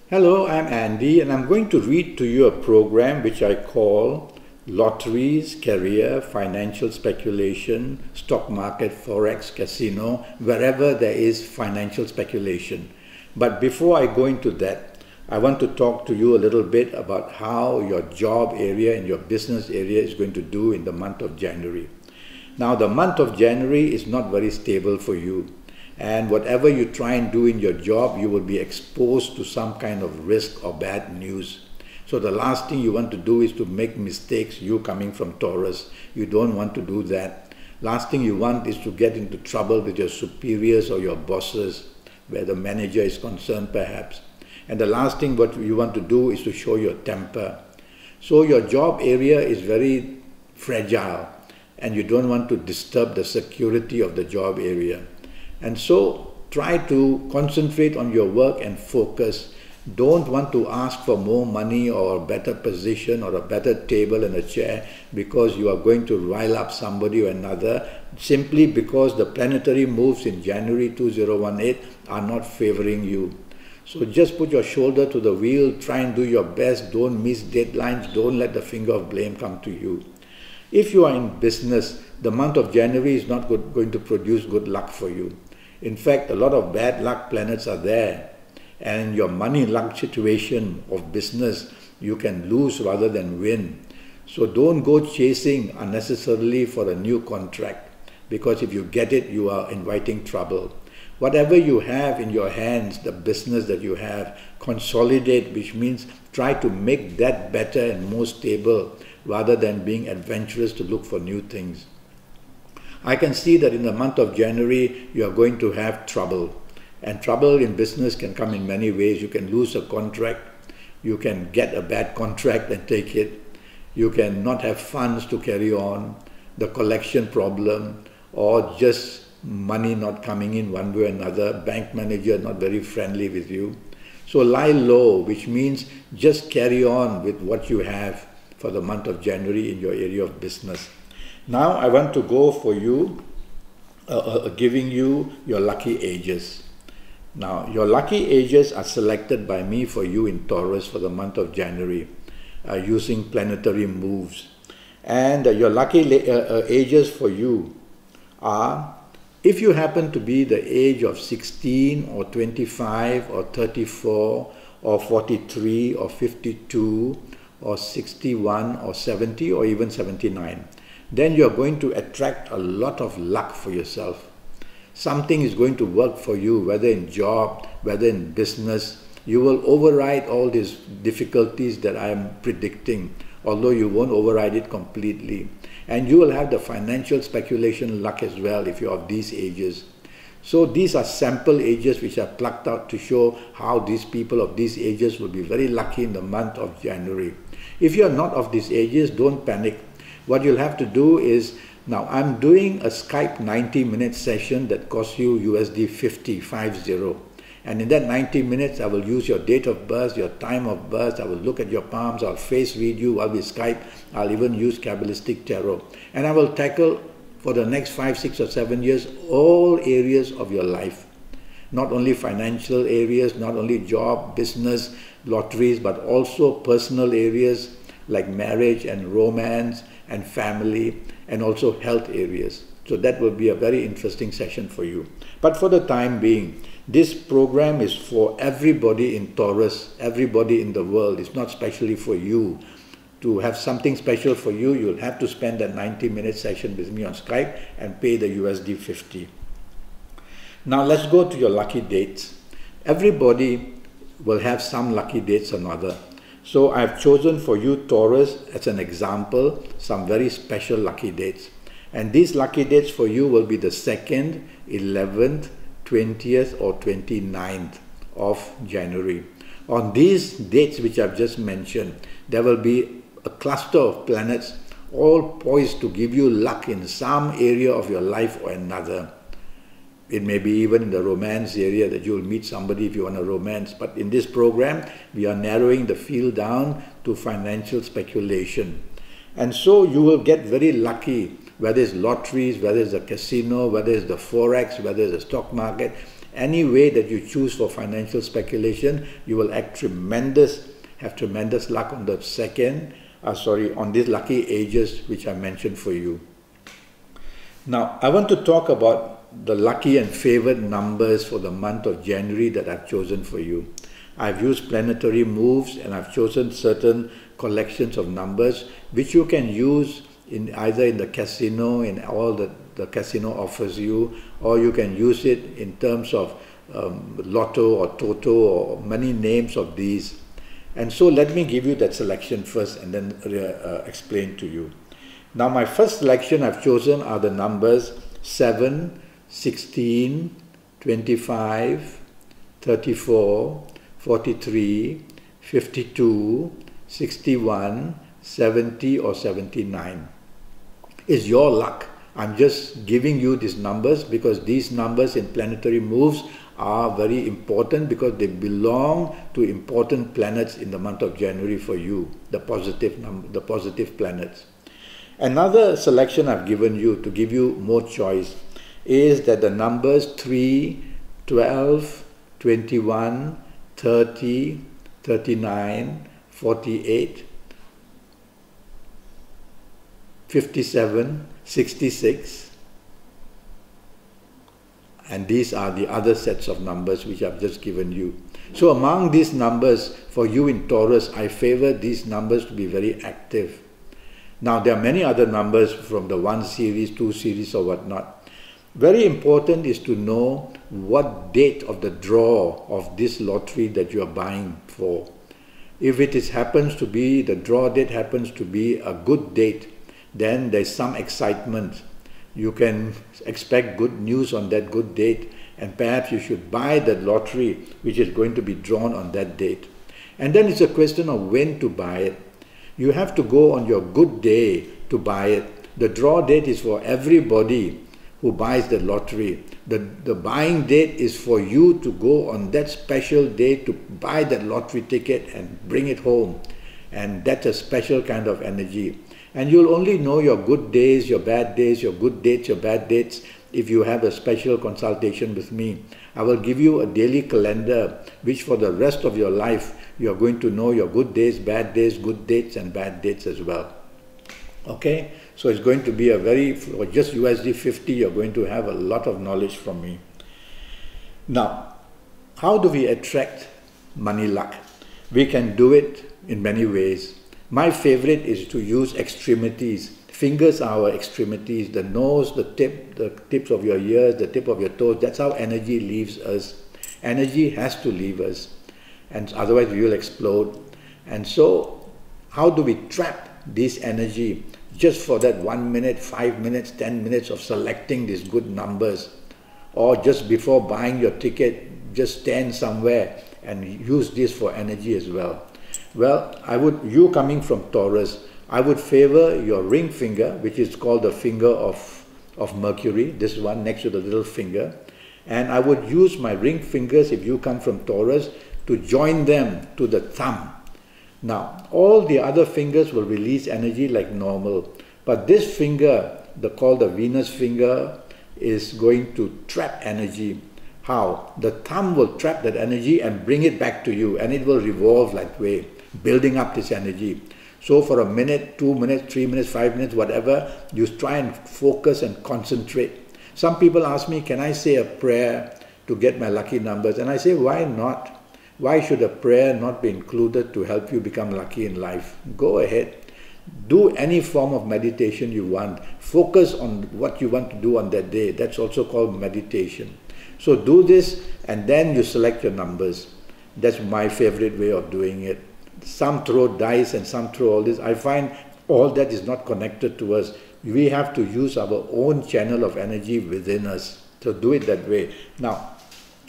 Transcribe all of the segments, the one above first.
Hello, I'm Andy, and I'm going to read to you a program which I call Lotteries, Career, Financial Speculation, Stock Market, Forex, Casino, wherever there is financial speculation. But before I go into that, I want to talk to you a little bit about how your job area and your business area is going to do in the month of January. Now, the month of January is not very stable for you. And whatever you try and do in your job, you will be exposed to some kind of risk or bad news. So the last thing you want to do is to make mistakes, you coming from Taurus. You don't want to do that. Last thing you want is to get into trouble with your superiors or your bosses, where the manager is concerned perhaps. And the last thing what you want to do is to show your temper. So your job area is very fragile, and you don't want to disturb the security of the job area. And so try to concentrate on your work and focus. Don't want to ask for more money or a better position or a better table and a chair because you are going to rile up somebody or another simply because the planetary moves in January 2018 are not favoring you. So just put your shoulder to the wheel, try and do your best, don't miss deadlines, don't let the finger of blame come to you. If you are in business, the month of January is not going to produce good luck for you. In fact, a lot of bad luck planets are there, and your money luck situation of business, you can lose rather than win. So don't go chasing unnecessarily for a new contract, because if you get it, you are inviting trouble. Whatever you have in your hands, the business that you have, consolidate, which means try to make that better and more stable rather than being adventurous to look for new things. I can see that in the month of January, you are going to have trouble. And trouble in business can come in many ways. You can lose a contract. You can get a bad contract and take it. You can not have funds to carry on, the collection problem, or just money not coming in one way or another, bank manager not very friendly with you. So lie low, which means just carry on with what you have for the month of January in your area of business. Now I want to go for you, giving you your lucky ages. Now your lucky ages are selected by me for you in Taurus for the month of January using planetary moves. And your lucky ages for you are, if you happen to be the age of 16 or 25 or 34 or 43 or 52 or 61 or 70 or even 79. Then you are going to attract a lot of luck for yourself. Something is going to work for you, whether in job, whether in business. You will override all these difficulties that I am predicting, although you won't override it completely. And you will have the financial speculation luck as well if you're of these ages. So these are sample ages which are plucked out to show how these people of these ages will be very lucky in the month of January. If you are not of these ages, don't panic. What you'll have to do is, now I'm doing a Skype 90-minute session that costs you USD 50. And in that 90 minutes, I will use your date of birth, your time of birth, I will look at your palms, I'll face read you while we Skype, I'll even use Kabbalistic Tarot. And I will tackle for the next 5, 6 or 7 years all areas of your life. Not only financial areas, not only job, business, lotteries, but also personal areas like marriage and romance and family, and also health areas. So that will be a very interesting session for you. But for the time being, this program is for everybody in Taurus, everybody in the world. It's not specially for you. To have something special for you, you'll have to spend that 90-minute session with me on Skype and pay the USD 50. Now let's go to your lucky dates. Everybody will have some lucky dates or another. So I've chosen for you, Taurus, as an example, some very special lucky dates. And these lucky dates for you will be the 2nd, 11th, 20th or 29th of January. On these dates which I've just mentioned, there will be a cluster of planets all poised to give you luck in some area of your life or another. It may be even in the romance area that you will meet somebody if you want a romance. But in this program, we are narrowing the field down to financial speculation. And so you will get very lucky, whether it's lotteries, whether it's a casino, whether it's the Forex, whether it's the stock market. any way that you choose for financial speculation, you will have tremendous luck on the on these lucky ages which I mentioned for you. Now, I want to talk about the lucky and favored numbers for the month of January that I've chosen for you. I've used planetary moves and I've chosen certain collections of numbers which you can use in either in the casino, in all that the casino offers you, or you can use it in terms of lotto or toto or many names of these. And so let me give you that selection first and then explain to you. Now my first selection I've chosen are the numbers 7, 16, 25, 34, 43, 52, 61, 70 or 79. It's your luck. I'm just giving you these numbers because these numbers in planetary moves are very important because they belong to important planets in the month of January for you, the positive planets. Another selection I've given you to give you more choice is that the numbers 3, 12, 21, 30, 39, 48, 57, 66, and these are the other sets of numbers which I've just given you. So among these numbers, for you in Taurus, I favor these numbers to be very active. Now there are many other numbers from the 1 series, 2 series or whatnot. Very important is to know what date of the draw of this lottery that you are buying for. If it happens to be, the draw date happens to be a good date, then there's some excitement. You can expect good news on that good date, and perhaps you should buy the lottery which is going to be drawn on that date. And then it's a question of when to buy it. You have to go on your good day to buy it. The draw date is for everybody who buys the lottery. The buying date is for you to go on that special day to buy that lottery ticket and bring it home. And that's a special kind of energy. And you'll only know your good days, your bad days, your good dates, your bad dates if you have a special consultation with me. I will give you a daily calendar which for the rest of your life you are going to know your good days, good dates and bad dates as well. Okay? So it's going to be a very, for just USD 50, you're going to have a lot of knowledge from me. Now, how do we attract money luck? We can do it in many ways. My favorite is to use extremities. Fingers are our extremities, the nose, the tips of your ears, the tip of your toes. That's how energy leaves us. Energy has to leave us, and otherwise we will explode. And so, how do we trap this energy just for that 1 minute, 5 minutes, 10 minutes of selecting these good numbers? Or just before buying your ticket, just stand somewhere and use this for energy as well. Well, you coming from Taurus, I would favor your ring finger, which is called the finger of Mercury, this one next to the little finger. And I would use my ring fingers, if you come from Taurus, to join them to the thumb. Now, all the other fingers will release energy like normal. But this finger, called the Venus finger, is going to trap energy. How? The thumb will trap that energy and bring it back to you, and it will revolve that way, building up this energy. So for a minute, 2 minutes, 3 minutes, 5 minutes, whatever, you try and focus and concentrate. Some people ask me, can I say a prayer to get my lucky numbers? And I say, why not? Why should a prayer not be included to help you become lucky in life? Go ahead. Do any form of meditation you want. Focus on what you want to do on that day. That's also called meditation. So do this and then you select your numbers. That's my favorite way of doing it. Some throw dice and some throw all this. I find all that is not connected to us. We have to use our own channel of energy within us. So do it that way. Now,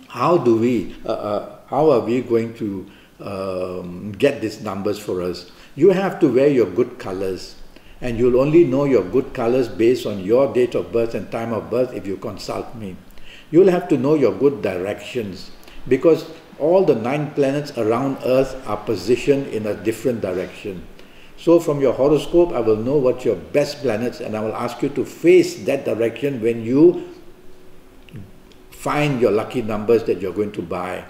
how are we going to get these numbers for us? You have to wear your good colors. And you'll only know your good colors based on your date of birth and time of birth if you consult me. You'll have to know your good directions, because all the 9 planets around Earth are positioned in a different direction. So from your horoscope, I will know what your best planets, and I will ask you to face that direction when you find your lucky numbers that you're going to buy.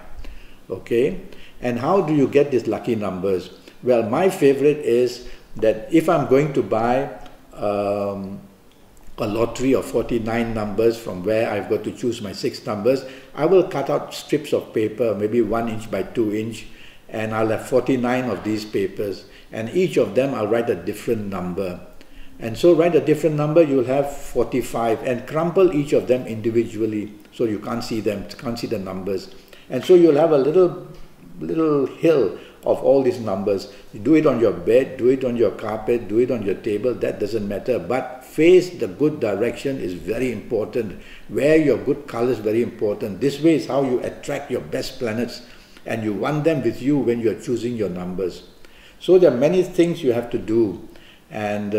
Okay? And how do you get these lucky numbers? Well, my favorite is that if I'm going to buy a lottery of 49 numbers from where I've got to choose my 6 numbers, I will cut out strips of paper, maybe 1 inch by 2 inch, and I'll have 49 of these papers, and each of them I'll write a different number. And so write a different number, you'll have 45, and crumple each of them individually so you can't see them, can't see the numbers. And so you'll have a little hill of all these numbers. You do it on your bed, do it on your carpet, do it on your table, that doesn't matter. But face the good direction is very important. Wear your good colors, very important. This way is how you attract your best planets, and you want them with you when you're choosing your numbers. So there are many things you have to do, and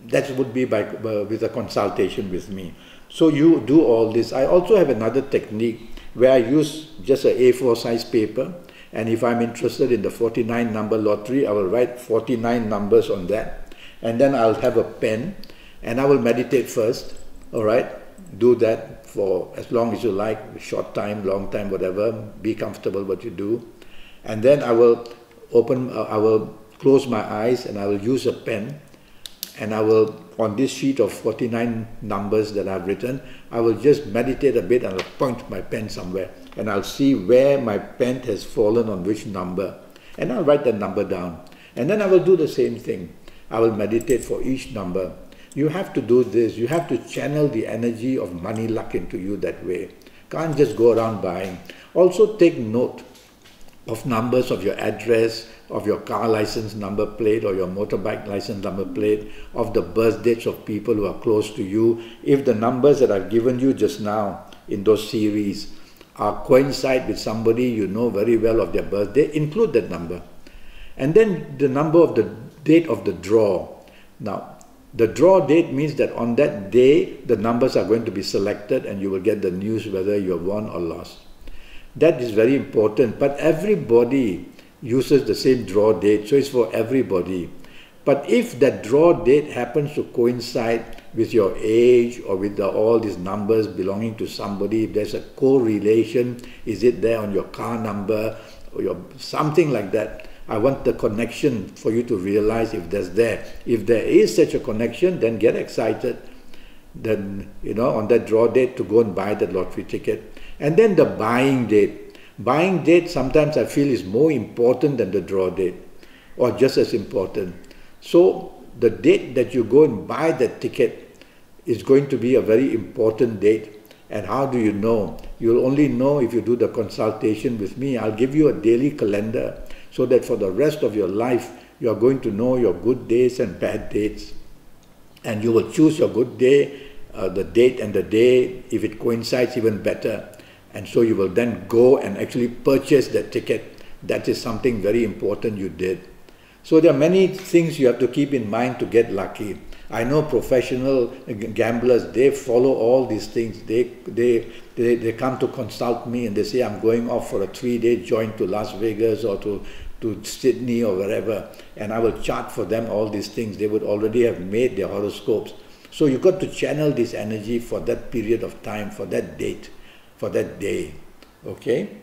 that would be with a consultation with me. So you do all this. I also have another technique where I use just a A4 size paper, and if I'm interested in the 49 number lottery, I will write 49 numbers on that, and then I'll have a pen and I will meditate first. All right, do that for as long as you like, short time, long time, whatever, be comfortable what you do. And then I will close my eyes and I will use a pen, and I will, on this sheet of 49 numbers that I've written, I will just meditate a bit and I'll point my pen somewhere, and I'll see where my pen has fallen on which number, and I'll write that number down. And then I will do the same thing. I will meditate for each number. You have to do this. You have to channel the energy of money luck into you that way. Can't just go around buying. Also take note of numbers of your address, of your car license number plate or your motorbike license number plate, of the birth dates of people who are close to you. If the numbers that I've given you just now in those series coincide with somebody you know very well of their birthday, include that number. And then the number of the date of the draw. Now, the draw date means that on that day, the numbers are going to be selected and you will get the news whether you have won or lost. That is very important, but everybody uses the same draw date, so it's for everybody. But if that draw date happens to coincide with your age or with all these numbers belonging to somebody, if there's a correlation, is it there on your car number or something like that, I want the connection for you to realize if there's there. If there is such a connection, then get excited. Then, on that draw date to go and buy that lottery ticket. And then the buying date. Buying date sometimes I feel is more important than the draw date, or just as important. So the date that you go and buy that ticket is going to be a very important date. And how do you know? You'll only know if you do the consultation with me. I'll give you a daily calendar so that for the rest of your life, you're going to know your good days and bad dates. And you will choose your good day, the date and the day, if it coincides, even better. And so you will then go and actually purchase that ticket. That is something very important you did. So there are many things you have to keep in mind to get lucky. I know professional gamblers, they follow all these things. They come to consult me and they say, I'm going off for a 3-day joint to Las Vegas or to Sydney or wherever, and I will chart for them all these things. They would already have made their horoscopes. So you've got to channel this energy for that period of time, for that date, for that day. Okay?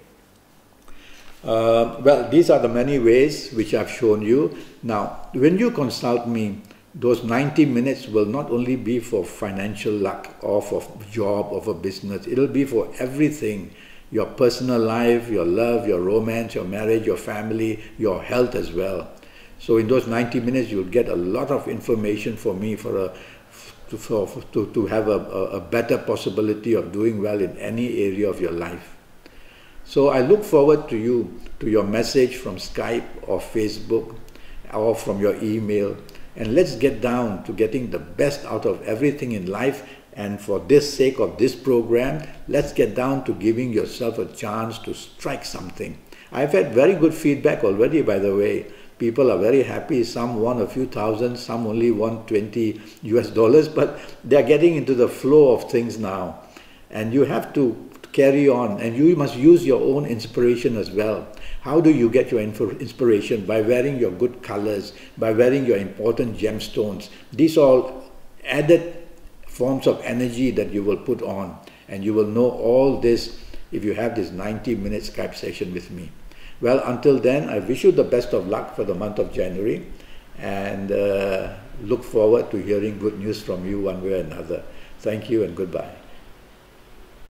Well, these are the many ways which I've shown you. Now, when you consult me, those 90 minutes will not only be for financial luck or for job or for business. It'll be for everything. Your personal life, your love, your romance, your marriage, your family, your health as well. So in those 90 minutes, you'll get a lot of information from me to have a better possibility of doing well in any area of your life. So I look forward to your message from Skype or Facebook or from your email. And let's get down to getting the best out of everything in life. And for this sake of this program, let's get down to giving yourself a chance to strike something. I've had very good feedback already, by the way. People are very happy. Some won a few thousand, some only won $20 US, but they're getting into the flow of things now. And you have to carry on, and you must use your own inspiration as well. How do you get your inspiration? By wearing your good colors, by wearing your important gemstones. These are all added forms of energy that you will put on. And you will know all this if you have this 90-minute Skype session with me. Well, until then, I wish you the best of luck for the month of January, and look forward to hearing good news from you one way or another. Thank you and goodbye.